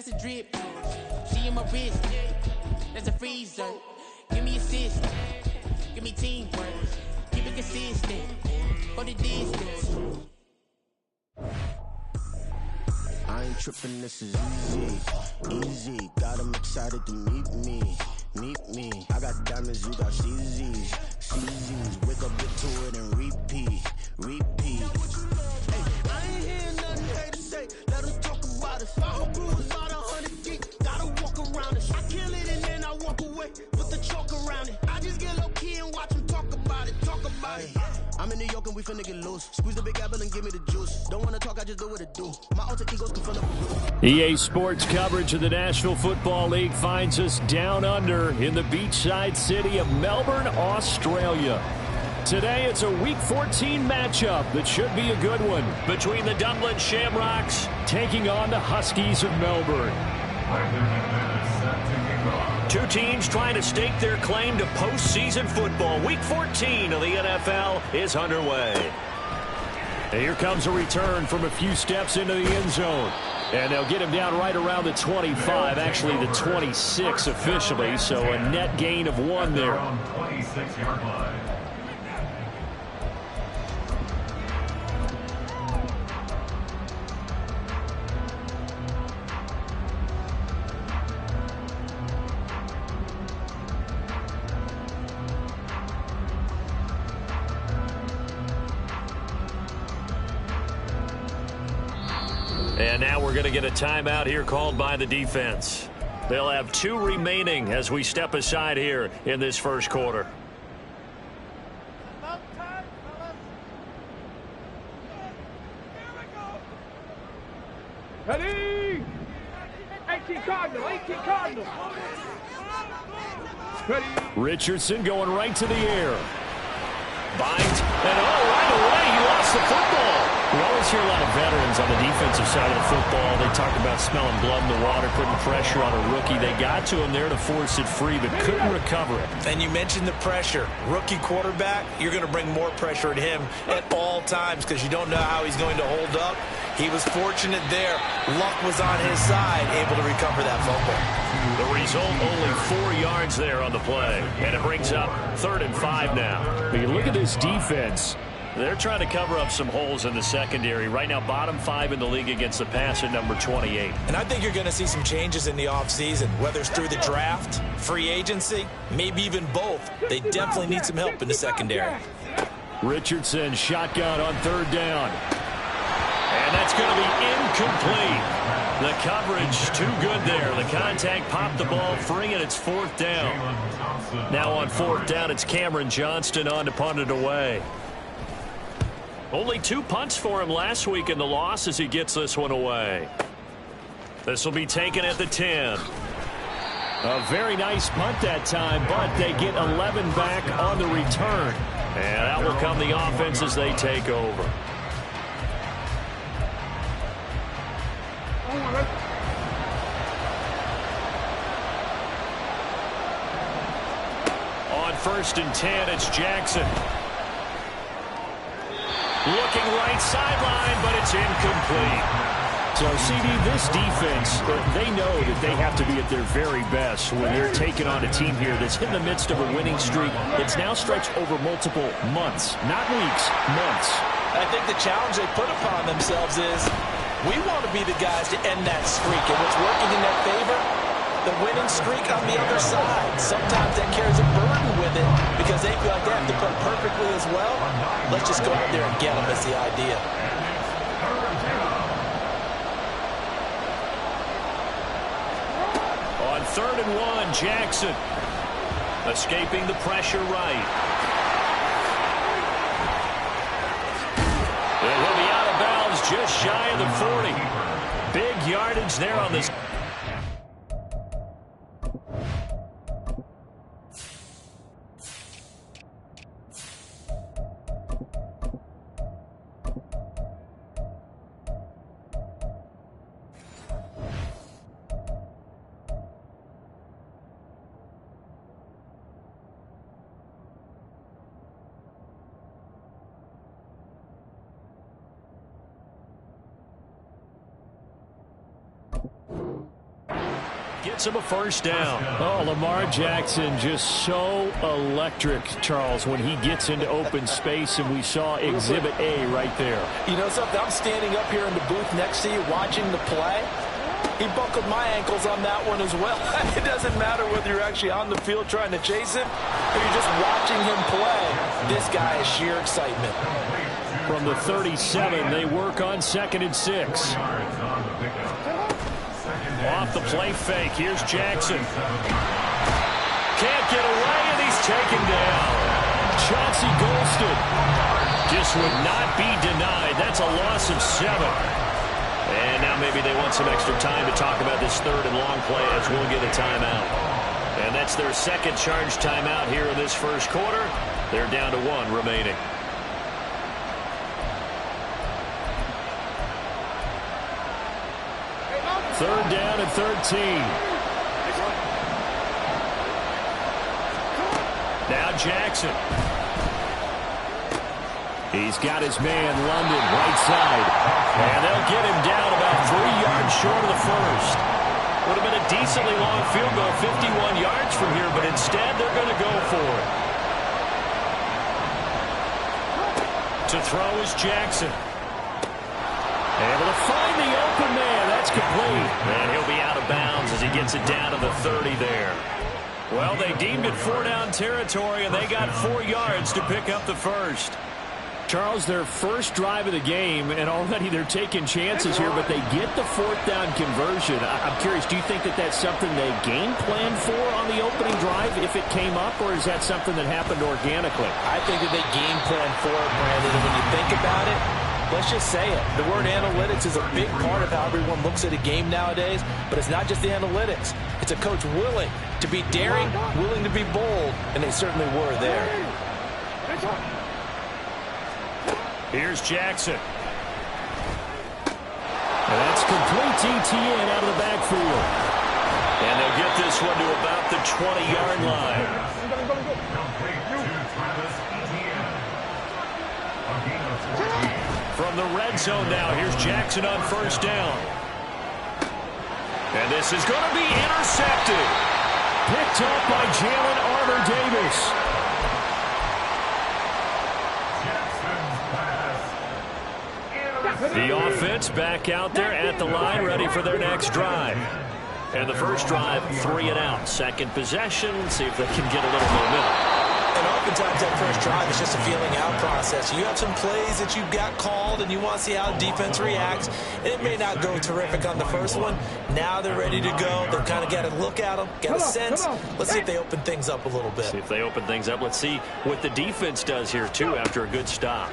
That's a drip. She in my wrist. That's a freezer. Give me assist. Give me teamwork. Keep it consistent. For the distance. I ain't tripping, this is easy, easy. Got 'em excited to meet me. I got diamonds, you got CZs, wake up, get to it and repeat. Hey, I ain't hearing nothing they to say, let them talk about us. My whole crew is about 100 deep, gotta walk around it. I kill it and then I walk away, put the chalk around it. I just get low key and watch them talk about it. I'm in New York and we finna get loose. Squeeze the big apple and give me the juice. Don't wanna talk, I just do what it do. My alter egos can fill up a EA Sports coverage of the National Football League finds us down under in the beachside city of Melbourne, Australia. Today it's a Week 14 matchup that should be a good one between the Dublin Shamrocks taking on the Huskies of Melbourne. Two teams trying to stake their claim to postseason football. Week 14 of the NFL is underway. And here comes a return from a few steps into the end zone. And they'll get him down right around the 25, actually the 26 officially, so a net gain of 1 there. 26-yard line. And now we're going to get a timeout here called by the defense. They'll have 2 remaining as we step aside here in this first quarter. Ready? 18 Cardinal. Ready? Richardson going right to the air. Bind, and right away he lost the football. We always hear a lot of veterans on the defensive side of the football. They talk about smelling blood in the water, putting pressure on a rookie. They got to him there to force it free, but couldn't recover it. And you mentioned the pressure. Rookie quarterback, you're going to bring more pressure at him at all times because you don't know how he's going to hold up. He was fortunate there. Luck was on his side, able to recover that fumble. The result, only 4 yards there on the play. And it brings up 3rd and 5 now. But you look at this defense. They're trying to cover up some holes in the secondary. Right now, bottom 5 in the league against the pass at number 28. And I think you're going to see some changes in the offseason, whether it's through the draft, free agency, maybe even both. They definitely need some help in the secondary. Richardson, shotgun on 3rd down. And that's going to be incomplete. The coverage, too good there. The contact popped the ball free, and it's 4th down. Now on 4th down, it's Cameron Johnston on to punt it away. Only 2 punts for him last week in the loss as he gets this one away. This will be taken at the 10. A very nice punt that time, but they get 11 back on the return. And out will come the offense as they take over. On 1st and 10, it's Jackson. Looking right sideline, but it's incomplete. So, CD, this defense, they know that they have to be at their very best when they're taking on a team here that's in the midst of a winning streak that's now stretched over multiple months, not weeks, months. I think the challenge they put upon themselves is we want to be the guys to end that streak. And what's working in their favor? The winning streak on the other side. Sometimes that carries a burden with it because they feel like they have to play perfectly as well. Let's just go out there and get them is the idea. On 3rd and 1, Jackson escaping the pressure right. And he'll be out of bounds just shy of the 40. Big yardage there on this. Gets him a first down. Oh, Lamar Jackson just so electric, Charles, when he gets into open space, and we saw Exhibit A right there. You know something? I'm standing up here in the booth next to you watching the play. He buckled my ankles on that one as well. It doesn't matter whether you're actually on the field trying to chase him or you're just watching him play. This guy is sheer excitement. From the 37, they work on 2nd and 6. Off the play fake. Here's Jackson. Can't get away, and he's taken down. Chauncey Golston Just would not be denied. That's a loss of 7. And now maybe they want some extra time to talk about this 3rd and long play as we'll get a timeout. And that's their second charge timeout here in this first quarter. They're down to 1 remaining. Third down and 13. Now Jackson. He's got his man, London, right side. And they'll get him down about 3 yards short of the first. Would have been a decently long field goal, 51 yards from here, but instead they're going to go for it. To throw is Jackson. Able to find the open man. That's complete. And he'll be out of bounds as he gets it down to the 30 there. Well, they deemed it 4-down territory, and they got 4 yards to pick up the first. Charles, their first drive of the game, and already they're taking chances here, but they get the 4th down conversion. I'm curious, do you think that that's something they game planned for on the opening drive if it came up, or is that something that happened organically? I think that they game planned for it, Brandon, and when you think about it, let's just say it. The word analytics is a big part of how everyone looks at a game nowadays, but it's not just the analytics. It's a coach willing to be daring, willing to be bold, and they certainly were there. Here's Jackson. And that's complete ETN out of the backfield. And they'll get this one to about the 20-yard line. From the red zone now, here's Jackson on first down. And this is going to be intercepted. Picked up by Jalen Armour-Davis. The offense back out there at the line, ready for their next drive. And the first drive, 3 and out. Second possession, see if they can get a little momentum. And oftentimes that first drive is just a feeling out process. You have some plays that you've got called and you want to see how the defense reacts. It may not go terrific on the first one. Now they're ready to go. They've kind of got to look at them, got a sense. Let's see if they open things up a little bit. See if they open things up. Let's see what the defense does here, too, after a good stop.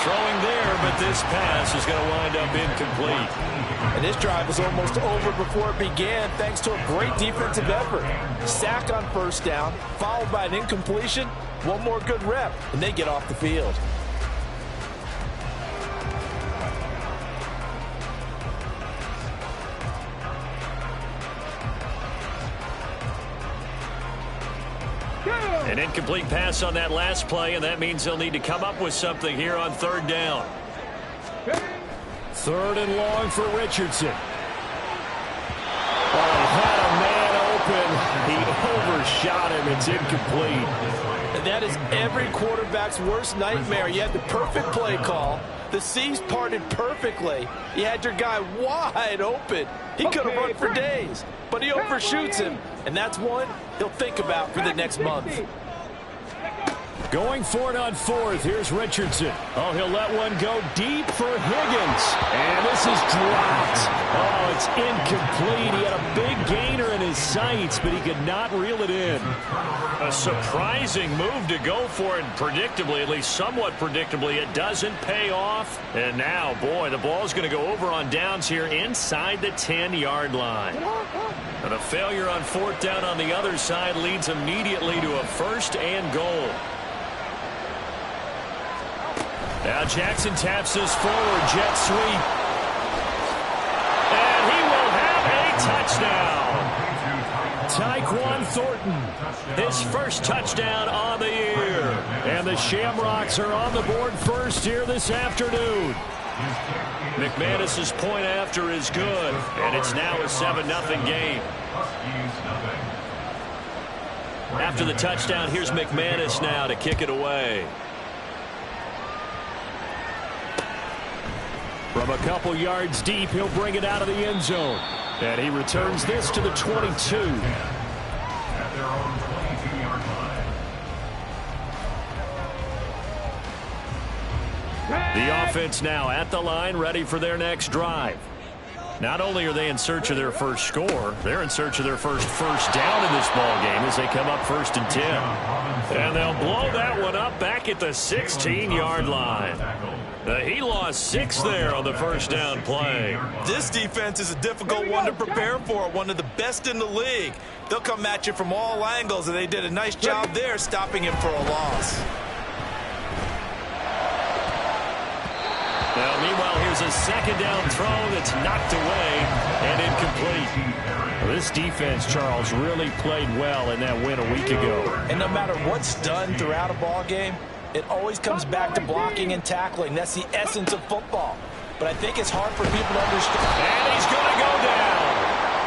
Throwing there, but this pass is going to wind up incomplete. And this drive was almost over before it began thanks to a great defensive effort. Sack on first down, followed by an incompletion. One more good rep, and they get off the field. An incomplete pass on that last play, and that means they'll need to come up with something here on 3rd down. 3rd and long for Richardson. Oh, had a man open. He overshot him. It's incomplete. And that is every quarterback's worst nightmare. You had the perfect play call. The C's parted perfectly. You had your guy wide open. He could have run for days, but he overshoots him. And that's one he'll think about for the next month. Going for it on 4th. Here's Richardson. Oh, he'll let one go deep for Higgins. And this is dropped. Oh, it's incomplete. He had a big gainer in his sights, but he could not reel it in. A surprising move to go for it, predictably, at least somewhat predictably. It doesn't pay off. And now, boy, the ball's going to go over on downs here inside the 10-yard line. And a failure on 4th down on the other side leads immediately to a 1st and goal. Now Jackson taps this forward, jet sweep. And he will have a touchdown. Tyquan Thornton, his first touchdown on the year. And the Shamrocks are on the board first here this afternoon. McManus's point after is good, and it's now a 7-0 game. After the touchdown, here's McManus now to kick it away. From a couple yards deep, he'll bring it out of the end zone. And he returns this to the 22. At their own 22-yard line. The offense now at the line, ready for their next drive. Not only are they in search of their first score, they're in search of their first down in this ball game as they come up 1st and 10. And they'll blow that one up back at the 16-yard line. He lost 6 there on the first down play. This defense is a difficult one to prepare for, one of the best in the league. They'll come at you from all angles, and they did a nice job there stopping him for a loss. Now, meanwhile, here's a second down throw that's knocked away and incomplete. This defense, Charles, really played well in that win a week ago. And no matter what's done throughout a ball game, it always comes back to blocking and tackling. That's the essence of football. But I think it's hard for people to understand. And he's going to go down.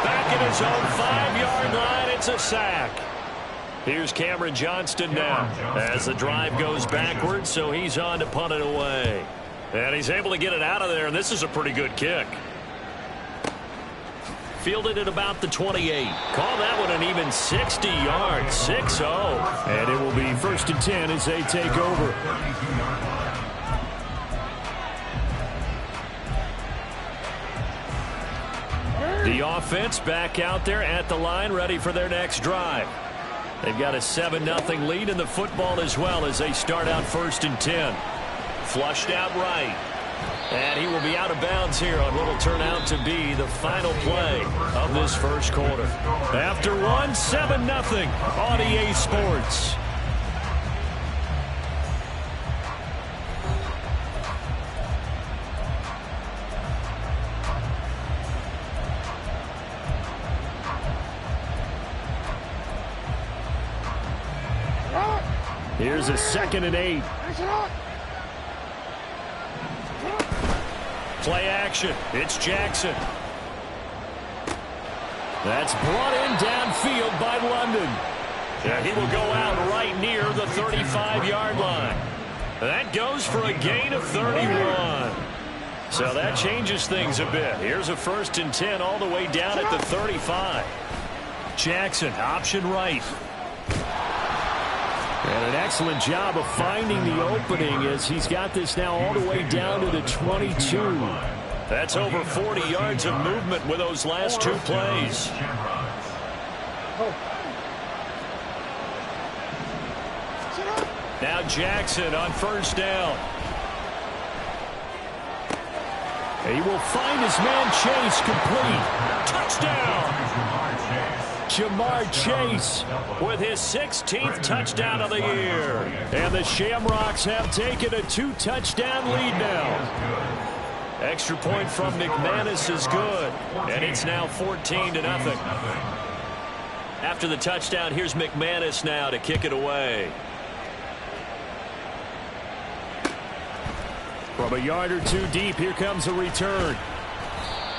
Back at his own 5-yard line, it's a sack. Here's Cameron Johnston now as the drive goes backwards, so he's on to punt it away. And he's able to get it out of there, and this is a pretty good kick. Fielded at about the 28. Call that one an even 60 yards, 6-0. And it will be 1st and 10 as they take over. The offense back out there at the line, ready for their next drive. They've got a 7-0 lead in the football as well as they start out 1st and 10. Flushed out right. And he will be out of bounds here on what will turn out to be the final play of this first quarter. After one, 7-0 on EA Sports. Here's a 2nd and 8. Play action. It's Jackson. That's brought in downfield by London. And he will go out right near the 35-yard line. That goes for a gain of 31. So that changes things a bit. Here's a 1st and 10 all the way down at the 35. Jackson, option right. And an excellent job of finding the opening as he's got this now all the way down to the 22. That's over 40 yards of movement with those last 2 plays. Now Jackson on 1st down. He will find his man Chase complete. Touchdown! Jamar Chase with his 16th touchdown of the year. And the Shamrocks have taken a 2-touchdown lead now. Extra point from McManus is good. And it's now 14-0. After the touchdown, here's McManus now to kick it away. From a yard or 2 deep, here comes a return.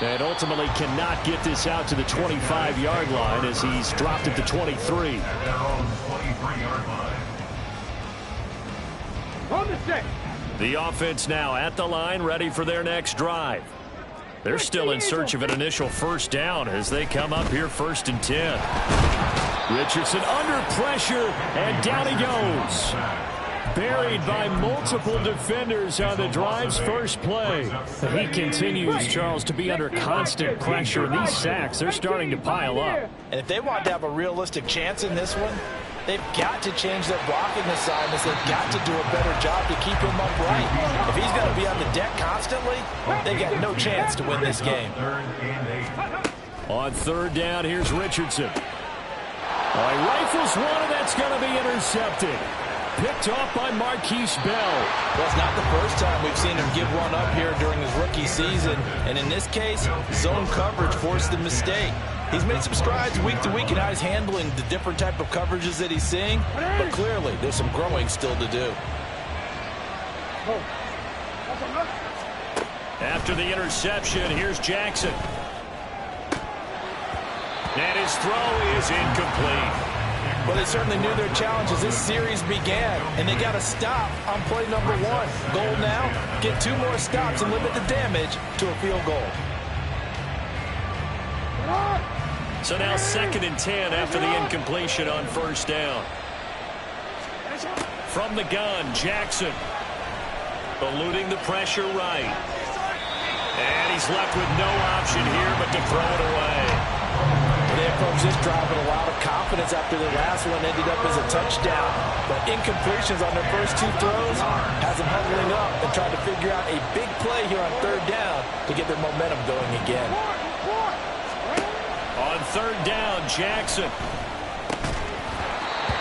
And ultimately cannot get this out to the 25-yard line as he's dropped at the 23. The offense now at the line, ready for their next drive. They're still in search of an initial 1st down as they come up here 1st and 10. Richardson under pressure, and down he goes. Buried by multiple defenders on the drive's first play. He continues, Charles, to be under constant pressure. These sacks, they're starting to pile up. And if they want to have a realistic chance in this one, they've got to change their blocking assignments. They've got to do a better job to keep him upright. If he's going to be on the deck constantly, they got no chance to win this game. On 3rd down, here's Richardson. He rifles one, and that's going to be intercepted. Picked off by Marquise Bell. Well, it's not the first time we've seen him give one up here during his rookie season. And in this case, zone coverage forced the mistake. He's made some strides week to week in how he's handling the different type of coverages that he's seeing. But clearly, there's some growing still to do. After the interception, here's Jackson. And his throw is incomplete. Well, they certainly knew their challenge as this series began, and they got to stop on play number 1. Goal now, get 2 more stops and limit the damage to a field goal. So now 2nd and 10 after the incompletion on 1st down. From the gun, Jackson. Eluding the pressure right. And he's left with no option here but to throw it away. They approached this drive with a lot of confidence after the last one ended up as a touchdown. But incompletions on their first 2 throws has them huddling up and trying to figure out a big play here on 3rd down to get their momentum going again. On 3rd down, Jackson.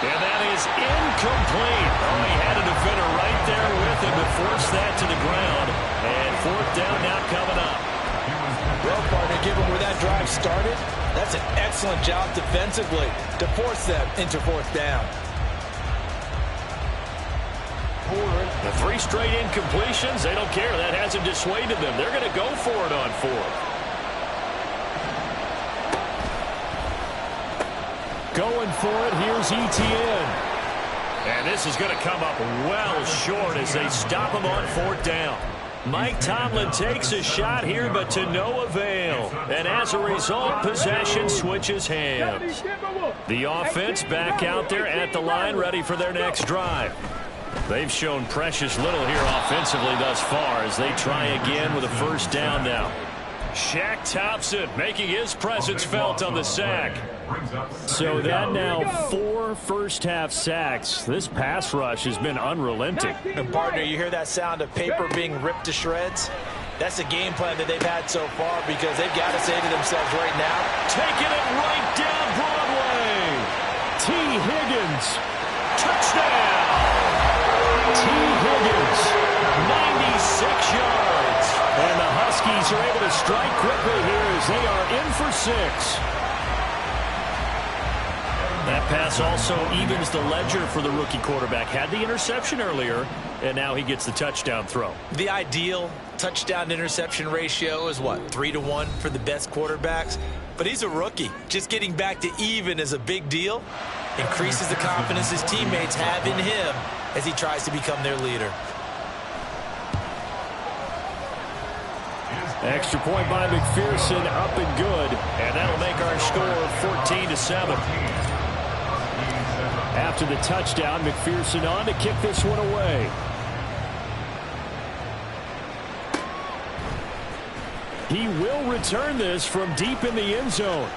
And that is incomplete. Oh, he had a defender right there with him to force that to the ground. And 4th down now coming up. Well, partner, given where that drive started, that's an excellent job defensively to force them into 4th down. The 3 straight incompletions, they don't care. That hasn't dissuaded them. They're going to go for it on 4th. Going for it, here's Etienne. And this is going to come up well short as they stop him on 4th down. Mike Tomlin takes a shot here, but to no avail. And as a result, possession switches hands. The offense back out there at the line, ready for their next drive. They've shown precious little here offensively thus far as they try again with a 1st down now. Shaq Thompson making his presence felt on the sack. So that now 4 first-half sacks. This pass rush has been unrelenting. And partner, you hear that sound of paper being ripped to shreds? That's a game plan that they've had so far because they've got to say to themselves right now, taking it right down Broadway. T. Higgins. Touchdown. T. Higgins. 96 yards. And the Huskies are able to strike quickly here as they are in for 6. That pass also evens the ledger for the rookie quarterback. Had the interception earlier, and now he gets the touchdown throw. The ideal touchdown-interception ratio is, what, 3-to-1 for the best quarterbacks? But he's a rookie. Just getting back to even is a big deal. Increases the confidence his teammates have in him as he tries to become their leader. Extra point by McPherson, up and good. And that'll make our score 14-7. After the touchdown, McPherson on to kick this one away. He will return this from deep in the end zone.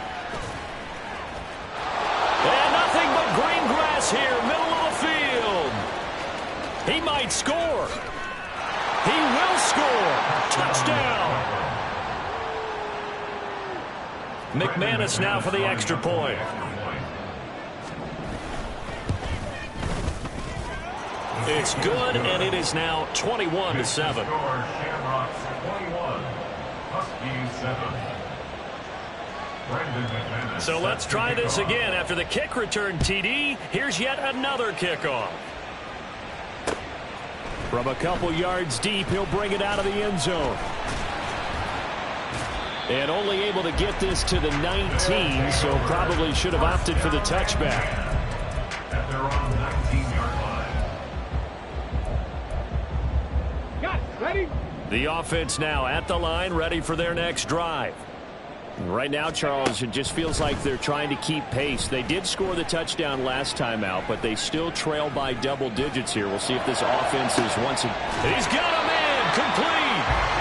And nothing but green grass here, middle of the field. He might score. He will score. Touchdown. McManus now for the extra point. It's good, and it is now 21-7. So let's try this again. After the kick return TD, here's yet another kickoff. From a couple yards deep, he'll bring it out of the end zone. And only able to get this to the 19, so probably should have opted for the touchback. At their own 19-yard line. Got it. Ready? The offense now at the line, ready for their next drive. Right now, Charles, it just feels like they're trying to keep pace. They did score the touchdown last time out, but they still trail by double digits here. We'll see if this offense is once again. He's got a man complete.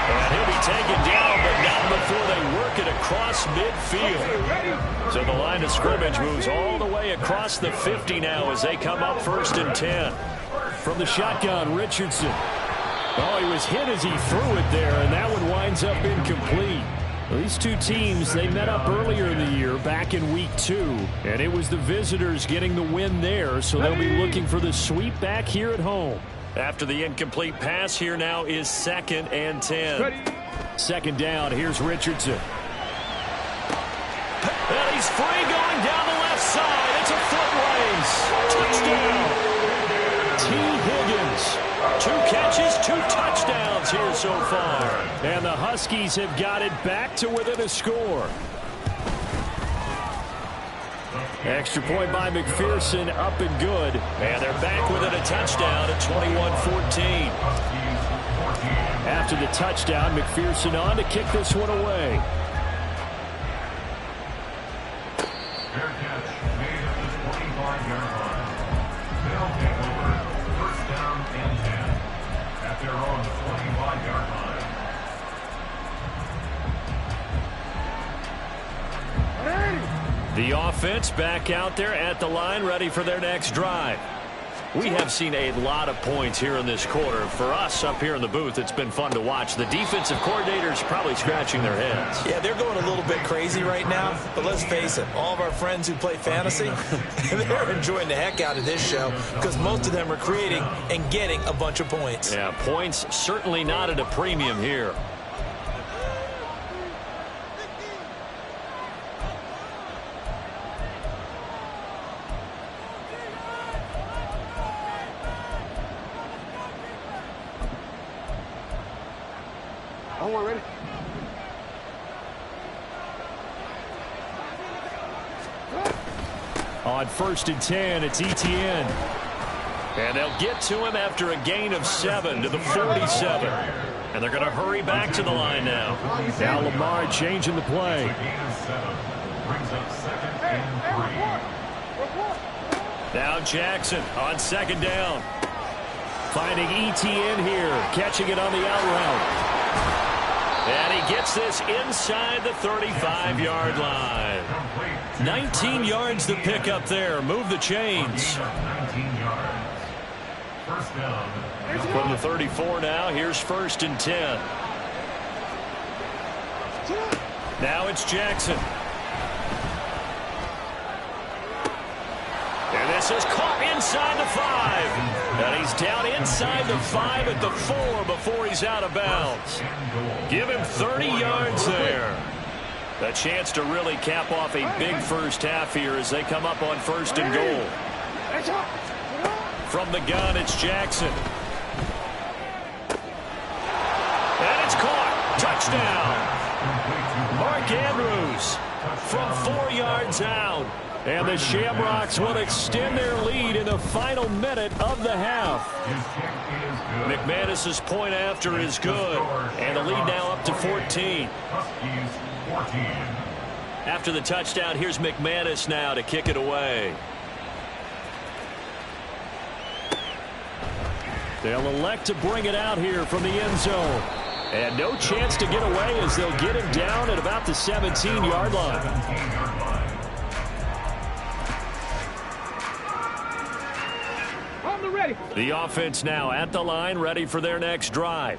And he'll be taken down, but not before they work it across midfield. So the line of scrimmage moves all the way across the 50 now as they come up 1st and 10. From the shotgun, Richardson. Oh, he was hit as he threw it there, and that one winds up incomplete. Well, these two teams, they met up earlier in the year, back in week 2, and it was the visitors getting the win there, so they'll be looking for the sweep back here at home. After the incomplete pass, here now is 2nd and 10. 2nd down, here's Richardson. And he's free going down the left side. It's a foot race. Touchdown. T. Higgins. 2 catches, 2 touchdowns here so far. And the Huskies have got it back to within a score. Extra point by McPherson, up and good. And they're back within a touchdown at 21-14. After the touchdown, McPherson on to kick this one away. Fair catch made at the 25-yard line. They'll take over. First down and 10 at their own 25-yard line. The offense back out there at the line, ready for their next drive. We have seen a lot of points here in this quarter. For us up here in the booth, it's been fun to watch. The defensive coordinators probably scratching their heads. Yeah, they're going a little bit crazy right now, but let's face it, all of our friends who play fantasy, they're enjoying the heck out of this show because most of them are creating and getting a bunch of points. Yeah, points certainly not at a premium here. Ready? On 1st and 10, it's Etienne. And they'll get to him after a gain of 7 to the 47. And they're going to hurry back to the line now. Now Lamar changing the play. Brings up 2nd and 3. Now Jackson on 2nd down. Finding Etienne here, catching it on the out route. And he gets this inside the 35-yard line. 19 yards to pick up there. Move the chains. 19 yards. First down. From the 34 now, here's 1st and 10. Now it's Jackson. And this is caught inside the 5. And he's down inside the 5 at the 4 before he's out of bounds. Give him 30 yards there. A chance to really cap off a big first half here as they come up on 1st and goal. From the gun, it's Jackson. And it's caught. Touchdown. Mark Andrews from 4 yards out. And the Shamrocks will extend their lead in the final minute of the half. McManus's point after is good. And the lead now up to 14. After the touchdown, here's McManus now to kick it away. They'll elect to bring it out here from the end zone. And no chance to get away as they'll get him down at about the 17-yard line. The offense now at the line, ready for their next drive.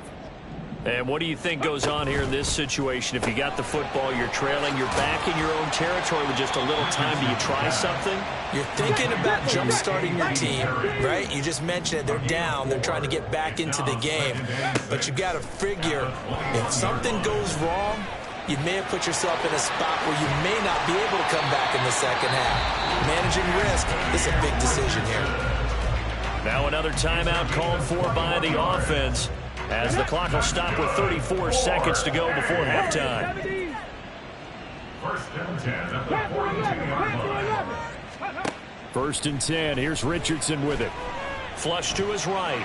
And what do you think goes on here in this situation? If you got the football, you're trailing, you're back in your own territory with just a little time. Do you try something? You're thinking about jump-starting your team, right? You just mentioned it. They're down. They're trying to get back into the game. But you got to figure if something goes wrong, you may have put yourself in a spot where you may not be able to come back in the second half. Managing risk is a big decision here. Now another timeout called for by the offense as the clock will stop with 34 seconds to go before halftime. First and 10 at the 42-yard line. 1st and 10. Here's Richardson with it. Flush to his right.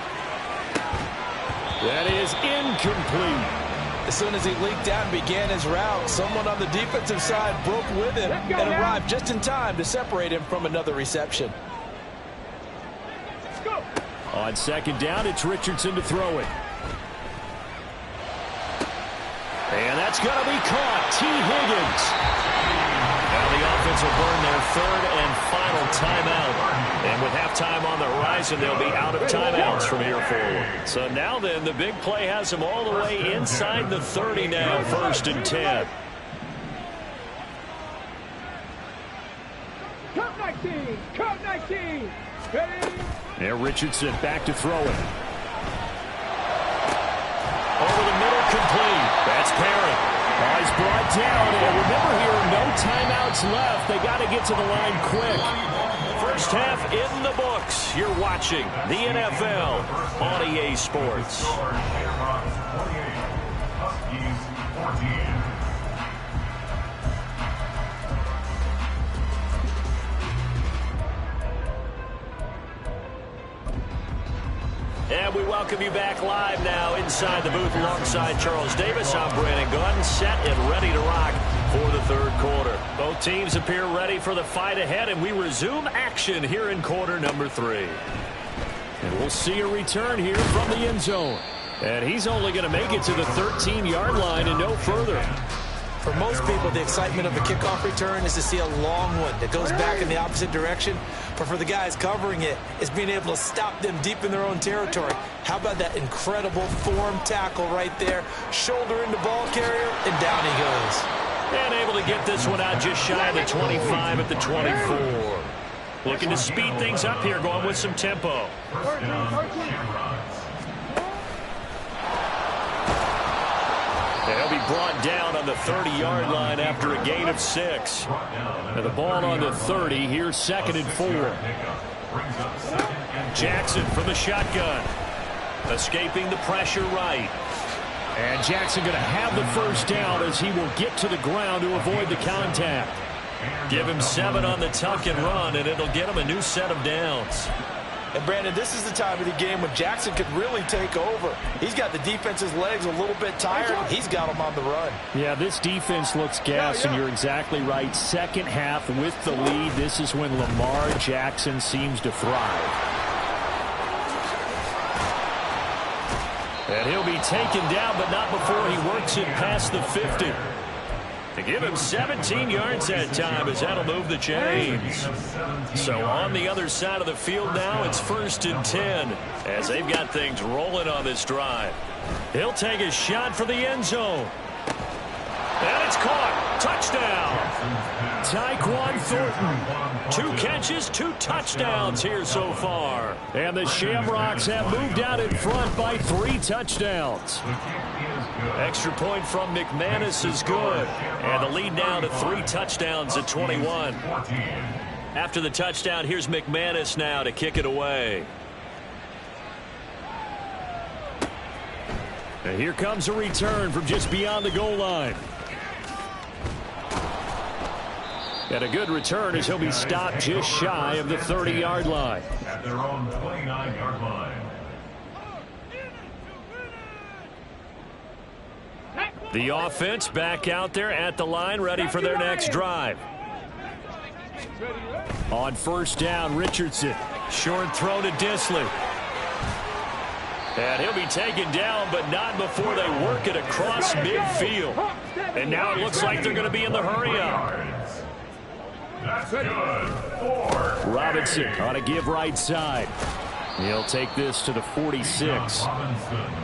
That is incomplete. As soon as he leaked out and began his route, someone on the defensive side broke with him and arrived just in time to separate him from another reception. On 2nd down, it's Richardson to throw it. And that's going to be caught. T. Higgins. Now the offense will burn their 3rd and final timeout. And with halftime on the horizon, they'll be out of timeouts from here forward. So now then, the big play has them all the way inside the 30 now, 1st and 10. Cut 19! Cut 19! Ready? There, Richardson back to throw it. Over the middle, complete. That's Perry. Oh, he's brought down. And remember here, no timeouts left. They got to get to the line quick. First half in the books. You're watching the NFL on EA Sports. Shamrocks 28, Huskies 14. And we welcome you back live now inside the booth alongside Charles Davis. I'm Brandon Gunn, set and ready to rock for the third quarter. Both teams appear ready for the fight ahead, and we resume action here in quarter number 3. And we'll see a return here from the end zone. And he's only going to make it to the 13-yard line and no further. For most people, the excitement of a kickoff return is to see a long one that goes back in the opposite direction. But for the guys covering it, it's being able to stop them deep in their own territory. How about that incredible form tackle right there? Shoulder into ball carrier, and down he goes. And able to get this one out just shy of the 25 at the 24. Looking to speed things up here, going with some tempo. First down, Shamrocks. They'll be brought down on the 30-yard line after a gain of 6. And the ball on the 30. Here's 2nd and 4. Jackson from the shotgun. Escaping the pressure right. And Jackson going to have the first down as he will get to the ground to avoid the contact. Give him 7 on the tuck and run, and it'll get him a new set of downs. And, Brandon, this is the time of the game when Jackson could really take over. He's got the defense's legs a little bit tired. He's got them on the run. Yeah, this defense looks gassed, and you're exactly right. Second half with the lead, this is when Lamar Jackson seems to thrive. And he'll be taken down, but not before he works it past the 50. To give him 17 yards that time, as that'll move the chains. So on the other side of the field now, it's 1st and 10, as they've got things rolling on this drive. He'll take a shot for the end zone. And it's caught. Touchdown. Tyquan Thornton. 2 catches, 2 touchdowns here so far. And the Shamrocks have moved out in front by 3 touchdowns. Extra point from McManus is good. And the lead now to 3 touchdowns at 21. After the touchdown, here's McManus now to kick it away. And here comes a return from just beyond the goal line. And a good return as he'll be stopped just shy of the 30-yard line. At their own 29-yard line. The offense back out there at the line, ready for their next drive. On first down, Richardson. Short throw to Disley. And he'll be taken down, but not before they work it across midfield. And now it looks like they're going to be in the hurry-up. That's good. 4. Robinson on a give right side. He'll take this to the 46.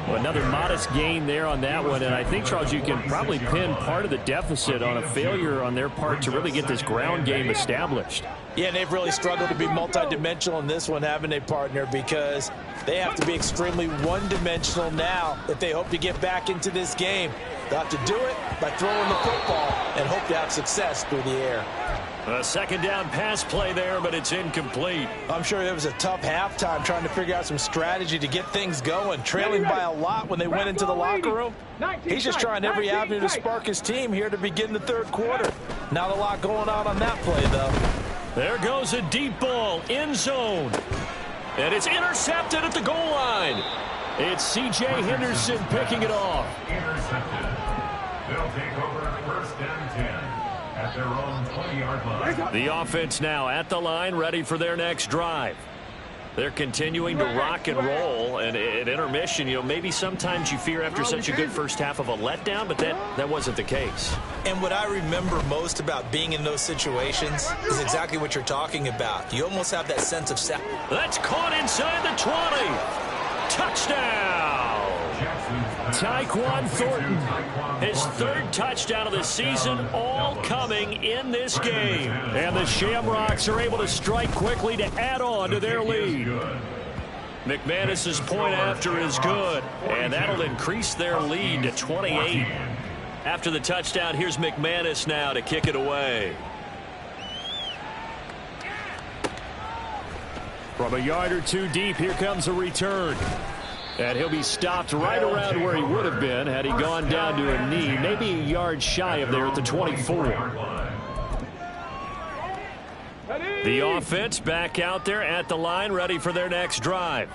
Another modest gain there on that one, and I think, Charles, you can probably pin part of the deficit on a failure on their part to really get this ground game established. Yeah, and they've really struggled to be multidimensional in this one, having a partner, because they have to be extremely one-dimensional now if they hope to get back into this game. They'll have to do it by throwing the football and hope to have success through the air. A second down pass play there, but it's incomplete. I'm sure it was a tough halftime trying to figure out some strategy to get things going, trailing by a lot when they went into the locker room. He's just trying every avenue to spark his team here to begin the third quarter. Not a lot going on that play, though. There goes a deep ball, end zone. And it's intercepted at the goal line. It's C.J. Henderson picking it off. Intercepted. They'll take over 1st and 10 at their own 20-yard line. The offense now at the line, ready for their next drive. They're continuing to rock and roll, and at intermission, maybe sometimes you fear after such a good first half of a letdown, but that wasn't the case. And what I remember most about being in those situations is exactly what you're talking about. You almost have that sense of That's caught inside the 20. Touchdown! Tyquan Thornton. His 3rd touchdown of the season, all coming in this game. And the Shamrocks are able to strike quickly to add on to their lead. McManus's point after is good, and that'll increase their lead to 28. After the touchdown, here's McManus now to kick it away. From a yard or two deep, here comes a return. And he'll be stopped right around where he would have been had he gone down to a knee, maybe a yard shy of there at the 24. The offense back out there at the line, ready for their next drive.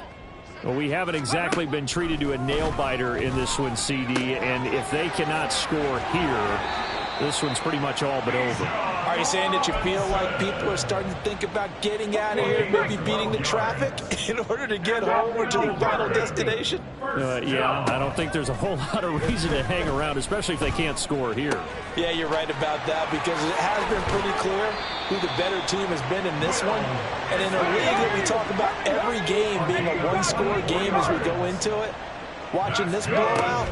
Well, we haven't exactly been treated to a nail-biter in this one, CD, and if they cannot score here, this one's pretty much all but over. Are you saying that you feel like people are starting to think about getting out of here, maybe beating the traffic in order to get home or to their final destination? Yeah, I don't think there's a whole lot of reason to hang around, especially if they can't score here. Yeah, you're right about that, because it has been pretty clear who the better team has been in this one. And in a league that we talk about every game being a one-score game as we go into it, watching this blowout,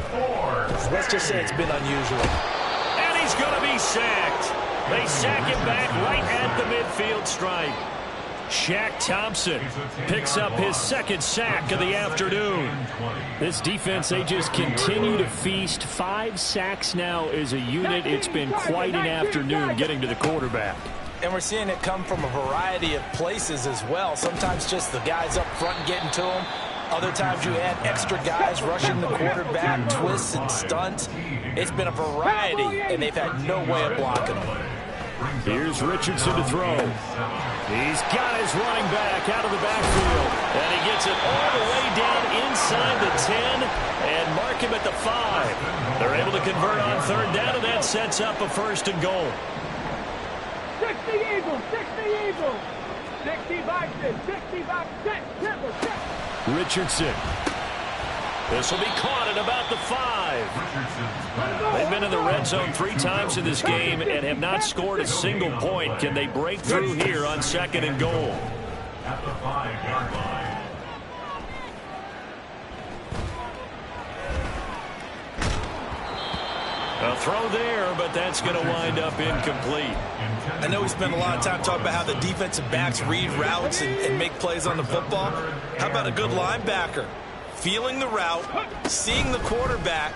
let's just say it's been unusual. And he's going to be sacked. They sack him back right at the midfield stripe. Shaq Thompson picks up his second sack of the afternoon. This defense, they just continue to feast. 5 sacks now as a unit. It's been quite an afternoon getting to the quarterback. And we're seeing it come from a variety of places as well. Sometimes just the guys up front getting to him. Other times you add extra guys rushing the quarterback, twists and stunts. It's been a variety, and they've had no way of blocking them. Here's Richardson to throw. He's got his running back out of the backfield. And he gets it all the way down inside the 10 and mark him at the 5. They're able to convert on third down, and that sets up a 1st and goal. 60 Eagles, 60 Eagles. 65 6, Richardson. This will be caught at about the 5. They've been in the red zone 3 times in this game and have not scored a single point. Can they break through here on 2nd and goal? At the 5-yard line. A throw there, but that's going to wind up incomplete. I know we spent a lot of time talking about how the defensive backs read routes and make plays on the football. How about a good linebacker? Feeling the route, seeing the quarterback,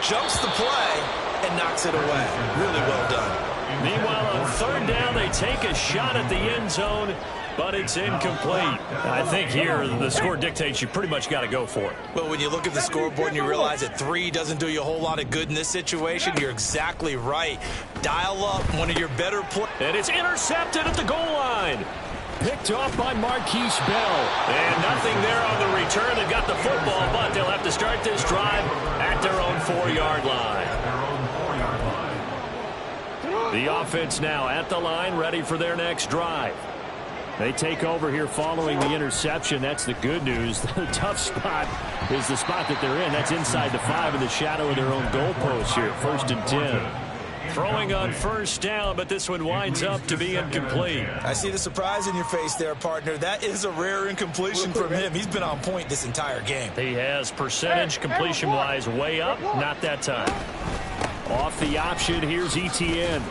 jumps the play, and knocks it away. Really well done. Meanwhile, on third down, they take a shot at the end zone, but it's incomplete. I think here the score dictates you pretty much got to go for it. Well, when you look at the scoreboard and you realize that 3 doesn't do you a whole lot of good in this situation, you're exactly right. Dial up one of your better plays. And it's intercepted at the goal line. Picked off by Marquise Bell. And nothing there on the return. They've got the football, but they'll have to start this drive at their own 4-yard line. The offense now at the line, ready for their next drive. They take over here following the interception. That's the good news. The tough spot is the spot that they're in. That's inside the 5 in the shadow of their own goalpost here. 1st and 10. Throwing on first down, but this one winds up to be incomplete. I see the surprise in your face there, partner. That is a rare incompletion from him. He's been on point this entire game. He has percentage completion-wise way up. Not that time. Off the option, here's ETN.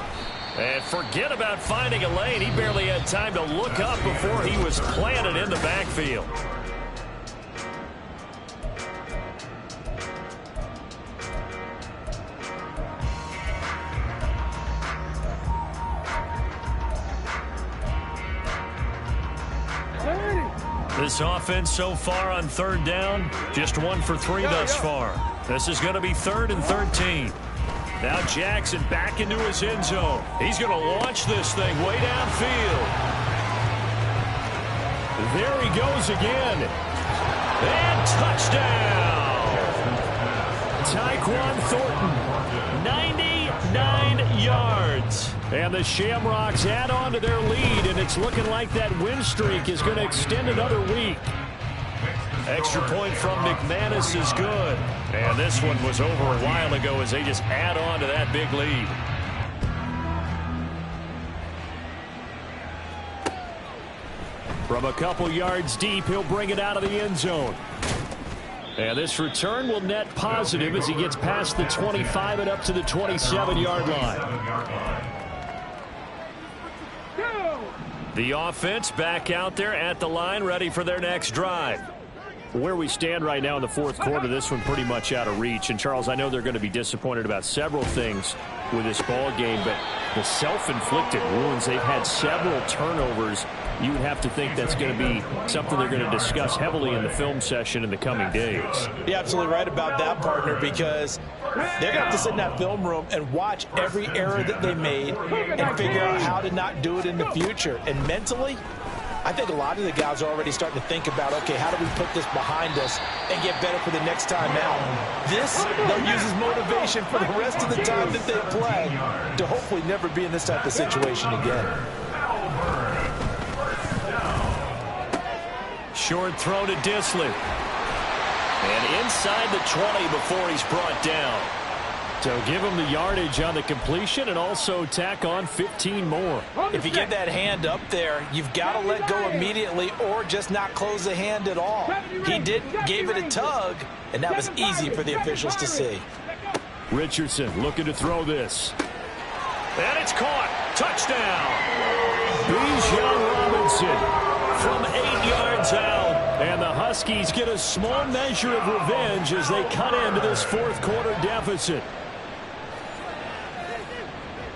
And forget about finding a lane. He barely had time to look up before he was planted in the backfield. This offense so far on third down, just 1 for 3 thus far. This is going to be 3rd and 13. Now Jackson back into his end zone. He's going to launch this thing way downfield. There he goes again. And touchdown! Tyquan Thornton, 99 yards. And the Shamrocks add on to their lead, and it's looking like that win streak is going to extend another week. Extra point from McManus is good. And this one was over a while ago as they just add on to that big lead. From a couple yards deep, he'll bring it out of the end zone. And this return will net positive as he gets past the 25 and up to the 27-yard line. The offense back out there at the line, ready for their next drive. Where we stand right now in the 4th quarter, this one pretty much out of reach. And, Charles, I know they're going to be disappointed about several things with this ball game, but the self-inflicted wounds, they've had several turnovers you would have to think that's going to be something they're going to discuss heavily in the film session in the coming days. You're absolutely right about that, partner, because they're going to have to sit in that film room and watch every error that they made and figure out how to not do it in the future. And mentally, I think a lot of the guys are already starting to think about, okay, how do we put this behind us and get better for the next time out? This, they'll use as motivation for the rest of the time that they play to hopefully never be in this type of situation again. Short throw to Disley. And inside the 20 before he's brought down. So give him the yardage on the completion and also tack on 15 more. If you get that hand up there, you've got to let go immediately or just not close the hand at all. He gave it a tug, and that was easy for the officials to see. Richardson looking to throw this. And it's caught. Touchdown. Bijan Robinson From 8 yards out. And the Huskies get a small measure of revenge as they cut into this fourth quarter deficit.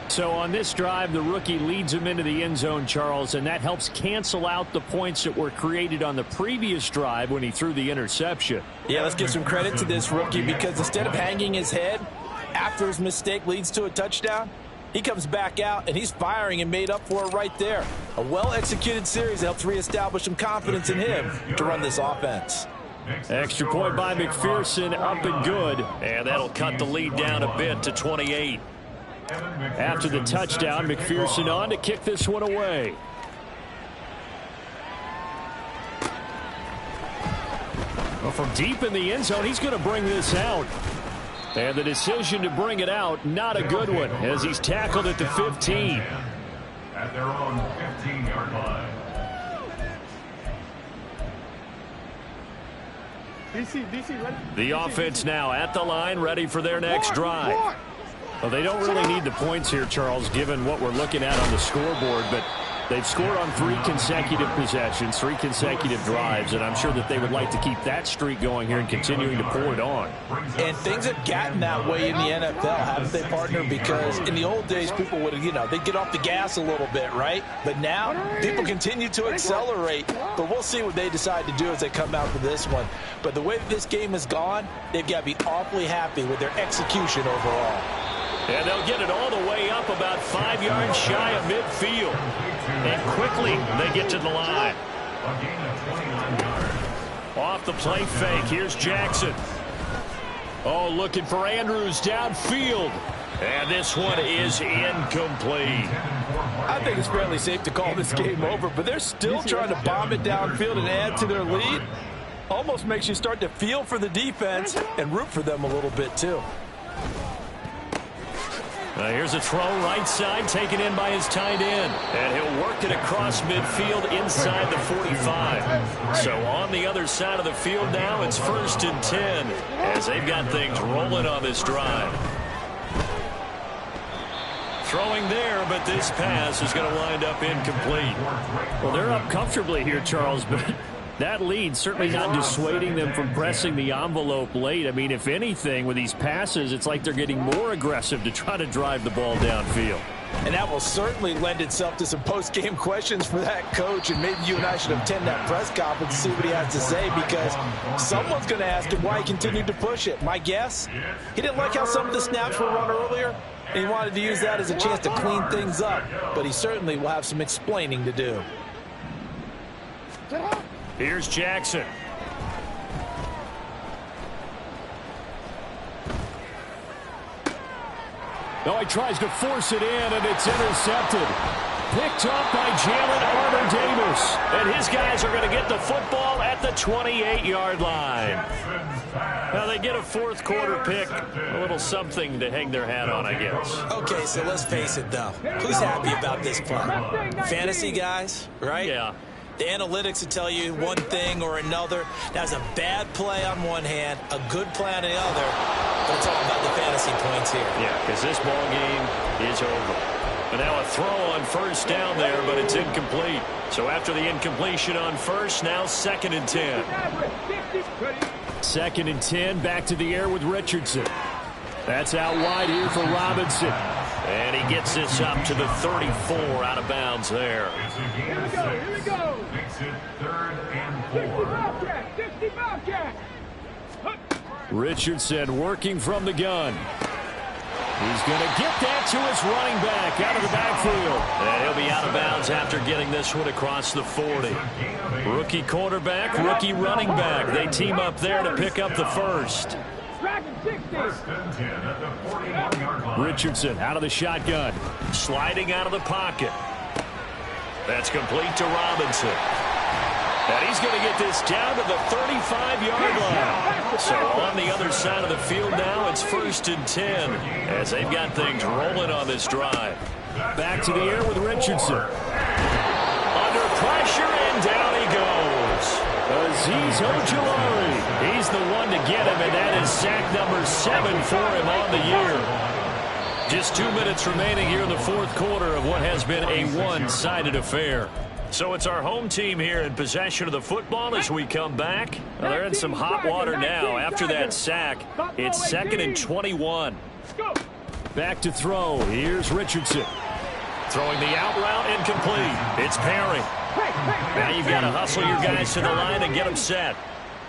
So on this drive, the rookie leads him into the end zone, Charles, and that helps cancel out the points that were created on the previous drive when he threw the interception. Yeah, let's give some credit to this rookie because instead of hanging his head after his mistake leads to a touchdown, he comes back out and he's firing and made up for it right there. A well-executed series helps reestablish some confidence in him to run this offense. Extra point by McPherson, up and good. And that'll cut the lead down a bit to 28. After the touchdown, McPherson on to kick this one away. Well, from deep in the end zone, he's going to bring this out. And the decision to bring it out, not a good one, as he's tackled at the 15. At their own 15-yard line. DC, ready? The offense now at the line, ready for their next drive. Well, they don't really need the points here, Charles, given what we're looking at on the scoreboard, but they've scored on 3 consecutive possessions, 3 consecutive drives, and I'm sure that they would like to keep that streak going here and continuing to pour it on. And things have gotten that way in the NFL, haven't they, partner? Because in the old days, people would, they'd get off the gas a little bit, right? But now, people continue to accelerate, but we'll see what they decide to do as they come out for this one. But the way that this game has gone, they've got to be awfully happy with their execution overall. And they'll get it all the way up about 5 yards shy of midfield. And quickly, they get to the line. Off the play fake, here's Jackson. Oh, looking for Andrews downfield. And this one is incomplete. I think it's fairly safe to call this game over, but they're still trying to bomb it downfield and add to their lead. Almost makes you start to feel for the defense and root for them a little bit, too. Here's a throw right side taken in by his tight end. And he'll work it across midfield inside the 45. So on the other side of the field now, it's 1st and 10 as they've got things rolling on this drive. Throwing there, but this pass is going to wind up incomplete. Well, they're up comfortably here, Charles, but that lead certainly not dissuading them from pressing the envelope late. I mean, if anything, with these passes, it's like they're getting more aggressive to try to drive the ball downfield. And that will certainly lend itself to some post-game questions for that coach, and maybe you and I should attend that press conference to see what he has to say, because someone's going to ask him why he continued to push it. My guess, he didn't like how some of the snaps were run earlier, and he wanted to use that as a chance to clean things up, but he certainly will have some explaining to do. Here's Jackson. Oh, he tries to force it in, and it's intercepted. Picked up by Jalen Armour-Davis. And his guys are going to get the football at the 28-yard line. Now they get a fourth quarter pick. A little something to hang their hat on, I guess. Okay, so let's face it, though. Who's happy about this play? Fantasy guys, right? Yeah. The analytics will tell you one thing or another. That's a bad play on one hand, a good play on the other. But it's all about the fantasy points here. Yeah, because this ball game is over. But now a throw on 1st down there, but it's incomplete. So after the incompletion on 1st, now 2nd and 10. 2nd and 10, back to the air with Richardson. That's out wide here for Robinson. And he gets this up to the 34 out of bounds there. Here we go. Makes it 3rd and 4. 60 Bobcat. Richardson working from the gun. He's going to get that to his running back out of the backfield. And he'll be out of bounds after getting this one across the 40. Rookie quarterback, rookie running back. They team up there to pick up the first. Richardson out of the shotgun. Sliding out of the pocket. That's complete to Robinson. And he's going to get this down to the 35-yard line. So on the other side of the field now, it's 1st and 10 as they've got things rolling on this drive. Back to the air with Richardson. Under pressure, and down he goes. Azeez Ojulari. He's the one to get him, and that is sack number 7 for him on the year. Just 2 minutes remaining here in the fourth quarter of what has been a one-sided affair. So it's our home team here in possession of the football as we come back. Well, they're in some hot water now after that sack. It's 2nd and 21. Back to throw. Here's Richardson. Throwing the out route incomplete. It's Perry. Now you've got to hustle your guys to the line and get them set.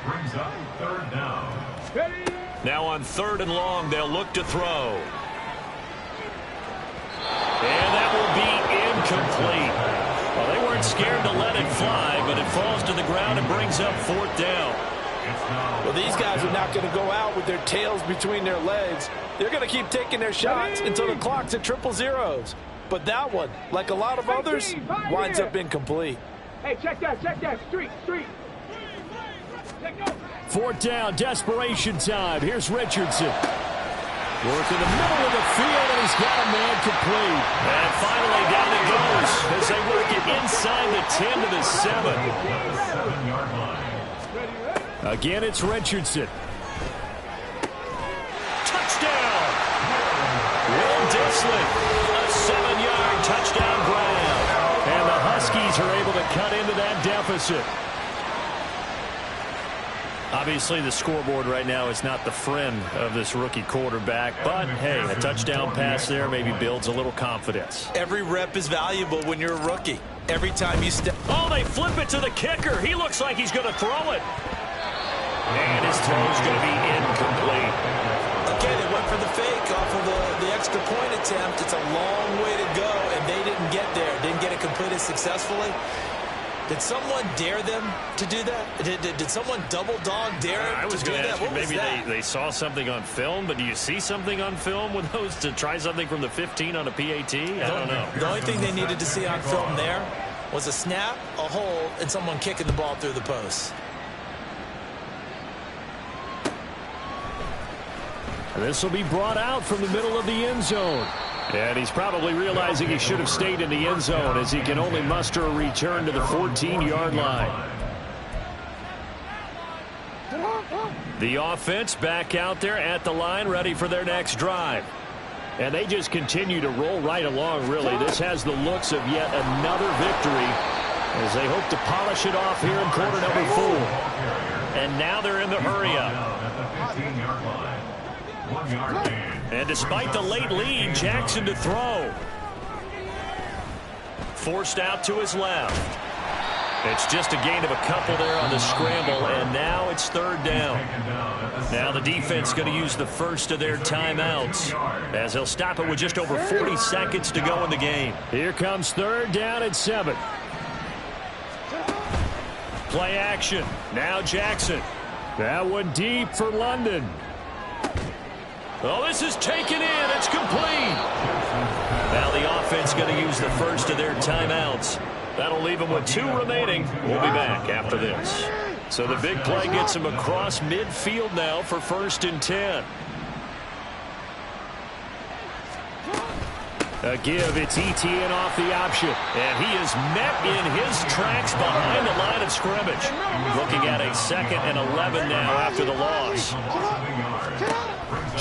Brings up 3rd down. Now on 3rd and long, they'll look to throw. And that will be incomplete. Well, they weren't scared to let it fly, but it falls to the ground and brings up 4th down. Well, these guys are not going to go out with their tails between their legs. They're going to keep taking their shots until the clock's at 000. But that one, like a lot of others, winds up incomplete. Hey, check that. Street. 4th down, desperation time. Here's Richardson. Work in the middle of the field, and he's got a man complete. And finally down it goes as they work it inside the 10 to the 7. 7-yard line. Again, it's Richardson. Touchdown! Will Disley, a 7-yard touchdown grab. And the Huskies are able to cut into that deficit. Obviously, the scoreboard right now is not the friend of this rookie quarterback, but, hey, a touchdown pass there maybe builds a little confidence. Every rep is valuable when you're a rookie. Every time you step... Oh, they flip it to the kicker. He looks like he's going to throw it. And his throw's going to be incomplete. Again, it went for the fake off of the extra point attempt. It's a long way to go, and they didn't get there. Didn't get it completed successfully. Did someone dare them to do that? Did someone double dog dare I was to do going to that? ask you, What was maybe that? they saw something on film, but do you see something on film with those to try something from the 15 on a PAT? I don't know. The only thing they needed to see on film there was a snap, a hole, and someone kicking the ball through the post. This will be brought out from the middle of the end zone. And he's probably realizing he should have stayed in the end zone as he can only muster a return to the 14-yard line. The offense back out there at the line, ready for their next drive. And they just continue to roll right along, really. This has the looks of yet another victory as they hope to polish it off here in quarter number 4. And now they're in the hurry-up. And despite the late lead, Jackson to throw. Forced out to his left. It's just a gain of a couple there on the scramble, and now it's 3rd down. Now the defense going to use the first of their timeouts as they'll stop it with just over 40 seconds to go in the game. Here comes 3rd down at 7. Play action. Now Jackson. That one deep for London. Oh, this is taken in. It's complete. Now the offense going to use the first of their timeouts. That'll leave them with 2 remaining. We'll be back after this. So the big play gets him across midfield now for 1st and 10. A give, it's ETN off the option. And he is met in his tracks behind the line of scrimmage. Looking at a 2nd and 11 now after the loss.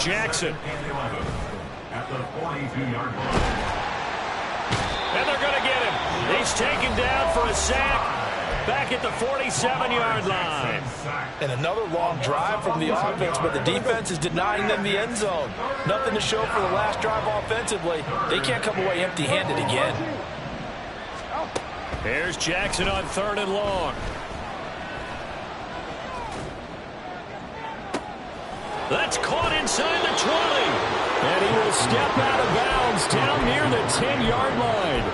Jackson. At the 42-yard line. And they're going to get him. He's taken down for a sack. back at the 47-yard line. And another long drive from the offense, but the defense is denying them the end zone. Nothing to show for the last drive offensively. They can't come away empty-handed again. Here's Jackson on 3rd and long. That's caught inside the 20. And he will step out of bounds down near the 10-yard line.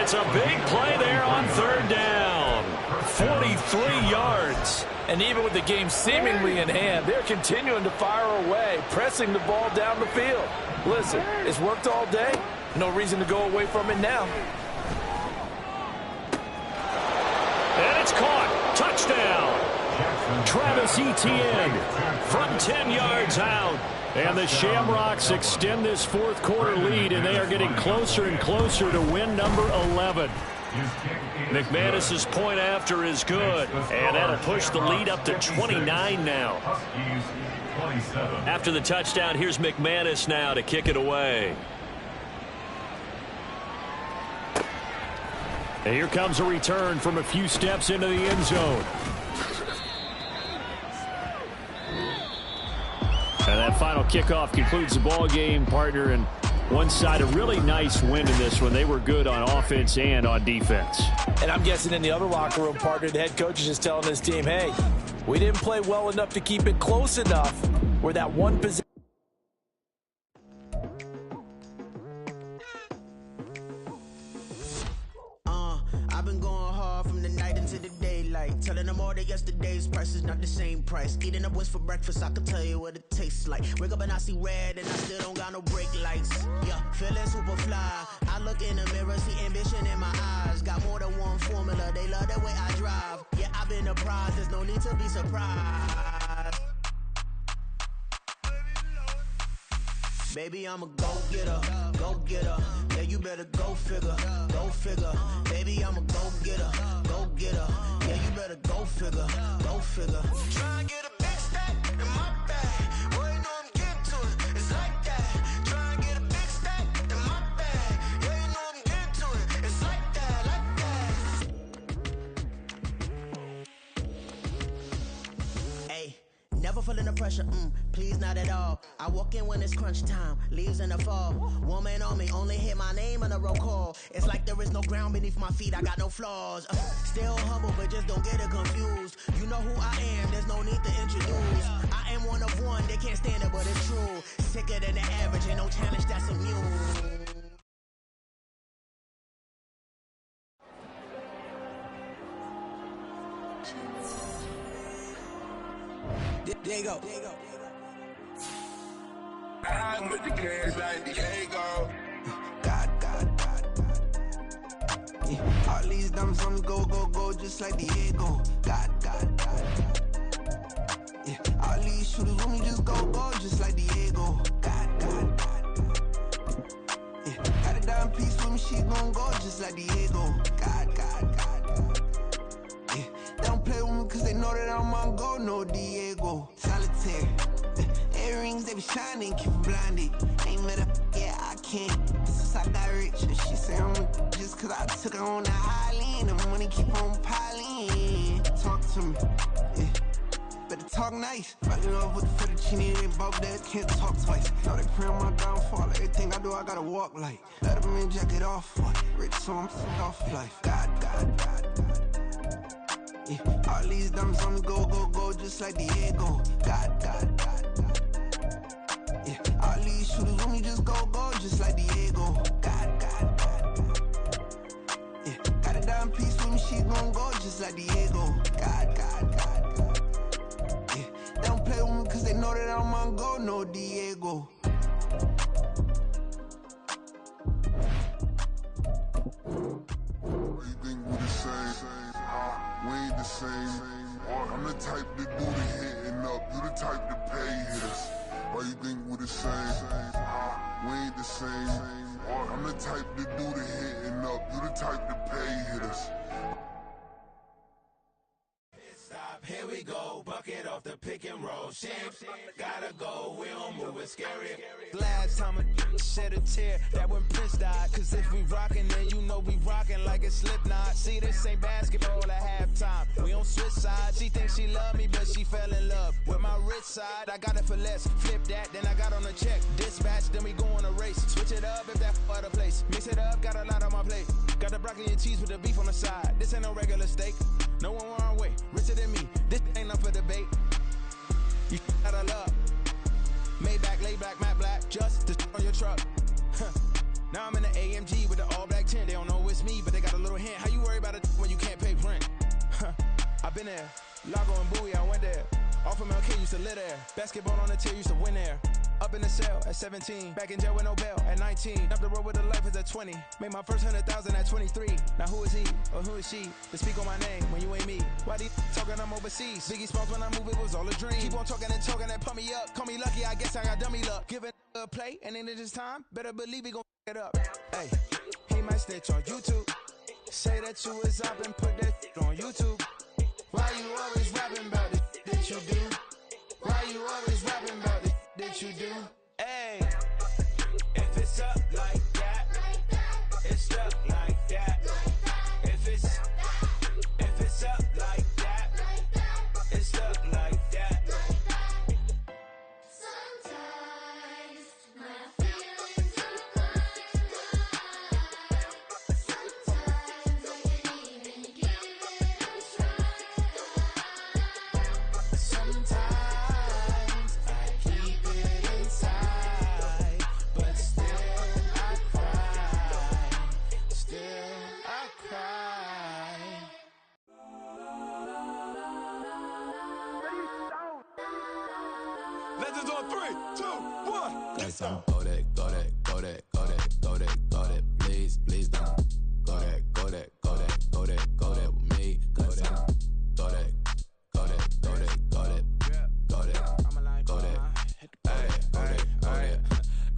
It's a big play there on 3rd down. 43 yards. And even with the game seemingly in hand, they're continuing to fire away, pressing the ball down the field. Listen, it's worked all day. No reason to go away from it now. And it's caught. Touchdown. Travis Etienne from 10 yards out. And the Shamrocks extend this 4th quarter lead, and they are getting closer and closer to win number 11. McManus's point after is good, and that'll push the lead up to 29 now. After the touchdown, here's McManus now to kick it away. And here comes a return from a few steps into the end zone. And that final kickoff concludes the ball game, partner, and one side a really nice win in this one. They were good on offense and on defense. And I'm guessing in the other locker room, partner, the head coach is just telling his team, hey, we didn't play well enough to keep it close enough where that one position. I've been going hard from the night into the daylight, telling them all that yesterday's price is not the same price. Eating up what's for breakfast, I can tell you what it tastes like. Wake up and I see red and I still don't got no brake lights. Yeah, feeling super fly. I look in the mirror, see ambition in my eyes. Got more than one formula, they love the way I drive. Yeah, I've been a prize, there's no need to be surprised. Baby, I'm a go-getter, go-getter. Yeah, you better go figure, go figure. Baby, I'm a go-getter, go-getter. Yeah, you better go figure, go figure. Try and get a big stack in my bag. Boy, you know I'm getting to it, it's like that. Try and get a big stack in my bag. Yeah, you know I'm getting to it, it's like that, like that. Hey, never feeling the pressure, please not at all. I walk in when it's crunch time, leaves in the fall. Woman on me, only hit my name on a roll call. It's like there is no ground beneath my feet, I got no flaws. Still humble, but just don't get it confused. You know who I am, there's no need to introduce. I am one of one, they can't stand it, but it's true. Sicker than the average, ain't no challenge that's immune. There you go. I'm with the cash like Diego. God. Yeah. All these dumps on me go, just like Diego. God. Yeah. All these shooters with me just go, just like Diego. God. Yeah. Got a dime piece with me, she gon' go just like Diego. God. Yeah. They don't play with me cause they know that I'm on go, no Diego. Solitaire. Earrings, they be shining, keep blinded. Ain't met up, yeah, I can't. Since I got rich, she say I'm just cause I took her on the island. The money keep on piling. Talk to me, yeah. Better talk nice. Fucking up with the fettuccine, they both dead, can't talk twice. Now they pray on my downfall. Everything I do, I gotta walk like. Let them in, jacket off. Rich, so I'm off life. God. Yeah. All these dumps on me go, just like Diego. God. Yeah, all these shooters with me just go, just like Diego. God. Yeah, got a dime piece with me, she gon' go just like Diego. God. Yeah, they don't play with me cause they know that I'm on go, no Diego. You think we the same? We ain't the same. I'm the type to do the hitting up, you the type to pay hitters. Why you think we the same? We ain't the same. I'm the type to do the hitting up, you the type to pay hitters. Stop, here we go, bucket of off the pick and roll. Shit, gotta go, we don't move it scary. Last time a shed a tear, that when Prince died. Cause if we rockin', then you know we rockin' like a Slipknot. See, this ain't basketball at halftime. We on switch sides. She thinks she love me, but she fell in love with my rich side. I got it for less. Flip that, then I got on a check. Dispatch, then we go on a race. Switch it up if that other place. Mix it up, got a lot on my plate. Got the broccoli and cheese with the beef on the side. This ain't no regular steak. No one wrong way. Richer than me. This ain't up for debate. You out of love. Maybach, lay back, matte black. Just to on your truck. Now I'm in the AMG with the all black tint. They don't know it's me, but they got a little hint. How you worry about it when you can't pay rent? I've been there. Lago and Bowie, I went there. Off of MLK, used to live there. Basketball on the tier, used to win there. Up in the cell at 17. Back in jail with no bail at 19. Up the road with the life is at 20. Made my first 100,000 at 23. Now who is he or who is she to speak on my name when you ain't me? Why they talking I'm overseas? Biggie Smalls when I move, it was all a dream. Keep on talking and talking and pump me up. Call me lucky, I guess I got dummy luck. Give it a play and then it's time. Better believe he gon' it up. Hey, he might snitch on YouTube. Say that you was up and put that on YouTube. Why you always rapping about it that you do? Why you always rapping about it that you do? Hey, if it's up like that, it's up like that. If it's up like that, it's up like that. Sometimes my feelings are flying high. Sometimes I can't even give it a try. Sometimes I keep it inside, but still I cry. Still I cry. Legends on 3, 2, 1. Got some go that, go that, go that, go that, go that, go that. Please, please don't go that, go that, go that, go that, go that with me. Go that, go that, go that, go that, go that, go that, go that.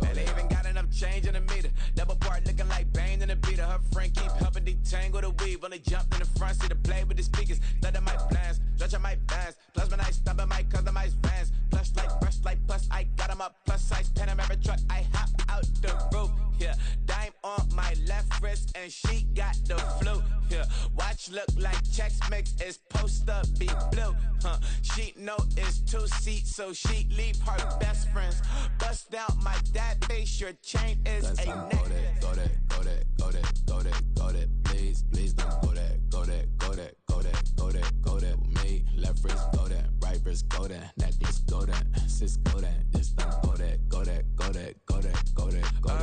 And they even got enough change in the meter. Double part looking like Bane in the beater. Her friend keep helping detangle the weave. Only jumped in the front seat to play with the speakers. Let them mic blast, stretch my bands. Plus when I stop at my customized vans. Plus like brush like plus I got them up. Plus size Panamera truck. I hop out the roof. Yeah, dime on my left wrist and she got the flu. Yeah, watch look like Chex Mix is post up be blue. She know it's 2 seats, so she leave her best friends. Bust down my dad face. Your chain is a necklace. Go that, go that, go that, go that, go that. Please, please don't go that, go that, go that, go that, go that, go that with me. Left wrist go that, right wrist go that, necklace go that, sis go that. Just don't go that, go that, go that, go that, go that, go that.